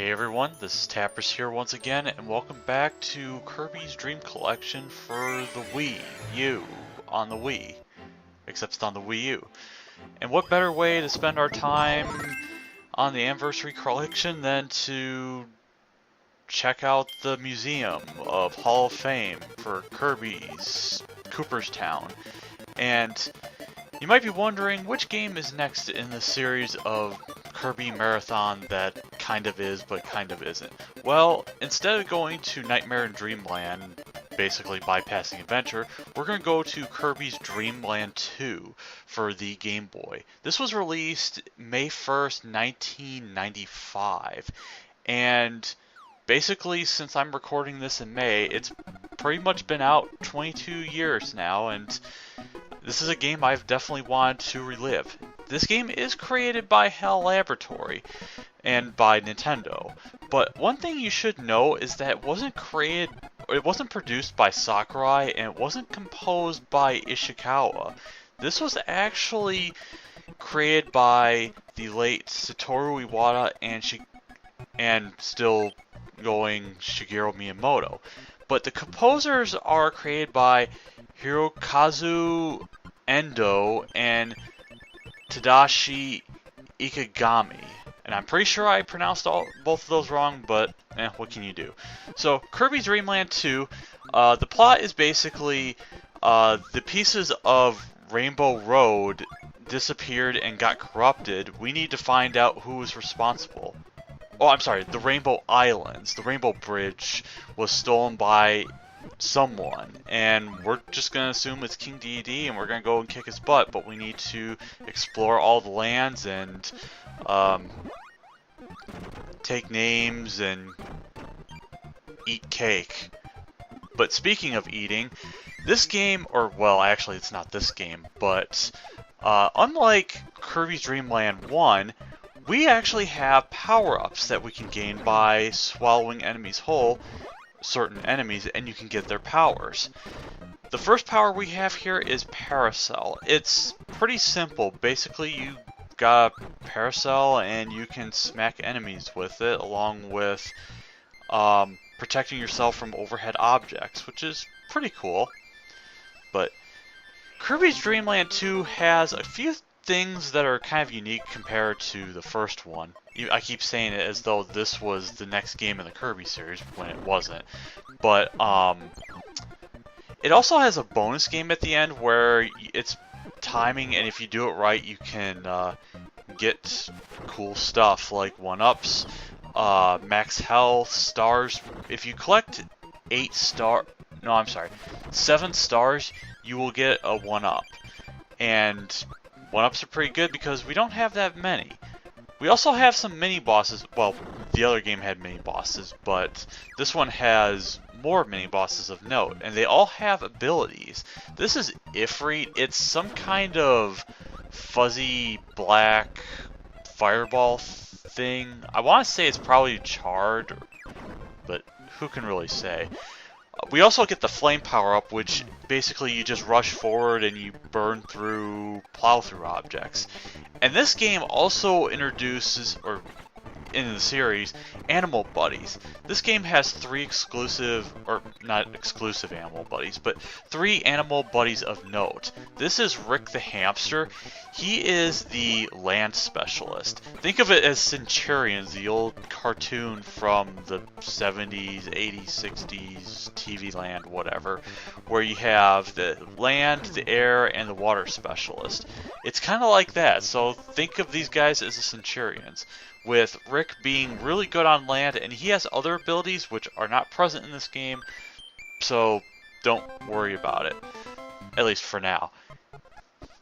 Hey everyone, this is Tappers here once again, and welcome back to Kirby's Dream Collection for the Wii U on the Wii, except it's on the Wii U. And what better way to spend our time on the Anniversary Collection than to check out the Museum of Hall of Fame for Kirby's Cooperstown. And you might be wondering which game is next in the series of Kirby Marathon that kind of is but kind of isn't. Well, instead of going to Nightmare in Dreamland, basically bypassing Adventure, we're going to go to Kirby's Dreamland 2 for the Game Boy. This was released May 1st, 1995, and basically since I'm recording this in May, it's pretty much been out 22 years now, and this is a game I've definitely wanted to relive. This game is created by HAL Laboratory and by Nintendo, but one thing you should know is that it wasn't produced by Sakurai, and it wasn't composed by Ishikawa. This was actually created by the late Satoru Iwata and still going Shigeru Miyamoto. But the composers are created by Hirokazu Endo and Tadashi Ikegami. And I'm pretty sure I pronounced both of those wrong, but what can you do? So, Kirby's Dreamland 2, the plot is basically the pieces of Rainbow Road disappeared and got corrupted. We need to find out who is responsible. Oh, I'm sorry, the Rainbow Islands. The Rainbow Bridge was stolen by someone, and we're just going to assume it's King Dedede, and we're going to go and kick his butt, but we need to explore all the lands and take names and eat cake. But speaking of eating, this game, or well, actually it's not this game, but unlike Kirby's Dreamland 1, we actually have power-ups that we can gain by swallowing enemies whole, certain enemies, and you can get their powers. The first power we have here is Parasol. It's pretty simple. Basically, you got a Parasol and you can smack enemies with it, along with protecting yourself from overhead objects, which is pretty cool. But Kirby's Dreamland 2 has a few things that are kind of unique compared to the first one. I keep saying it as though this was the next game in the Kirby series when it wasn't. But it also has a bonus game at the end where it's timing, and if you do it right, you can get cool stuff like 1-ups, max health, stars. If you collect 7 stars, you will get a 1-up. And 1-ups are pretty good because we don't have that many. We also have some mini-bosses. Well, the other game had mini-bosses, but this one has more mini-bosses of note, and they all have abilities. This is Ifrit. It's some kind of fuzzy black fireball thing. I want to say it's probably charred, but who can really say? We also get the flame power-up, which basically you just rush forward and you burn through, plow through objects. And this game also introduces, or in the series, animal buddies. This game has 3 exclusive, or not exclusive animal buddies, but 3 animal buddies of note. This is Rick the Hamster. He is the land specialist. Think of it as Centurions, the old cartoon from the 70s, 80s, 60s, TV land, whatever, where you have the land, the air, and the water specialist. It's kind of like that, so think of these guys as the Centurions, with Rick being really good on land, and he has other abilities which are not present in this game, so don't worry about it, at least for now.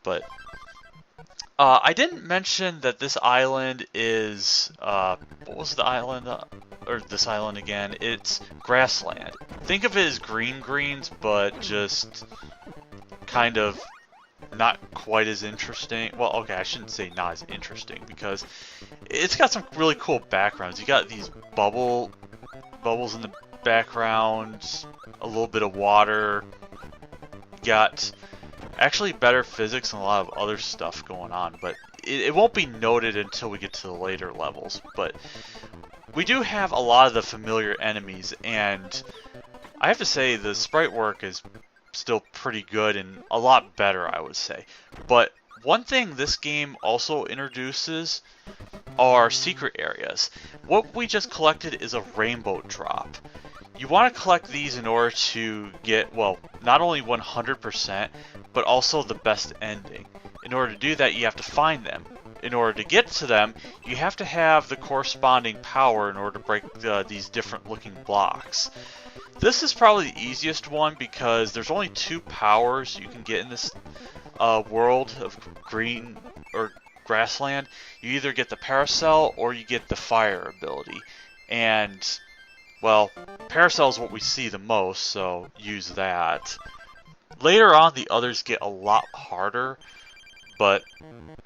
But I didn't mention that this island is, what was the island, or this island again? It's Grassland. Think of it as Greens, but just kind of not quite as interesting. Well, okay, I shouldn't say not as interesting, because it's got some really cool backgrounds. You got these bubbles in the background, a little bit of water. You got actually better physics and a lot of other stuff going on, but it won't be noted until we get to the later levels. But we do have a lot of the familiar enemies, and I have to say the sprite work is still pretty good and a lot better, I would say. But one thing this game also introduces are secret areas. What we just collected is a rainbow drop. You want to collect these in order to get, well, not only 100%, but also the best ending. In order to do that, you have to find them. In order to get to them, you have to have the corresponding power in order to break these different looking blocks. This is probably the easiest one because there's only 2 powers you can get in this world of green or grassland. You either get the Parasol or you get the fire ability. And, well, Parasol is what we see the most, so use that. Later on, the others get a lot harder. But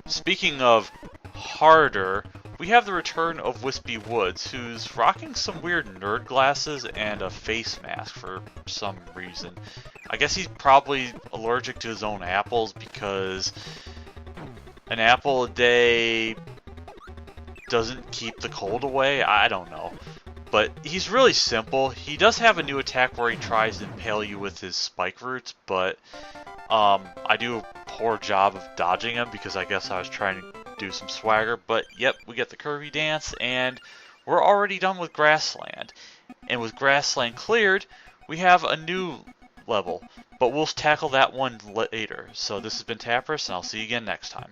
speaking of harder, we have the return of Wispy Woods, who's rocking some weird nerd glasses and a face mask for some reason. I guess he's probably allergic to his own apples because an apple a day doesn't keep the cold away. I don't know. But he's really simple. He does have a new attack where he tries to impale you with his spike roots, but I do a poor job of dodging him because I guess I was trying to do some swagger. But yep, we get the Kirby dance and we're already done with Grassland. And with Grassland cleared, we have a new level, but we'll tackle that one later. So this has been Tapperus, and I'll see you again next time.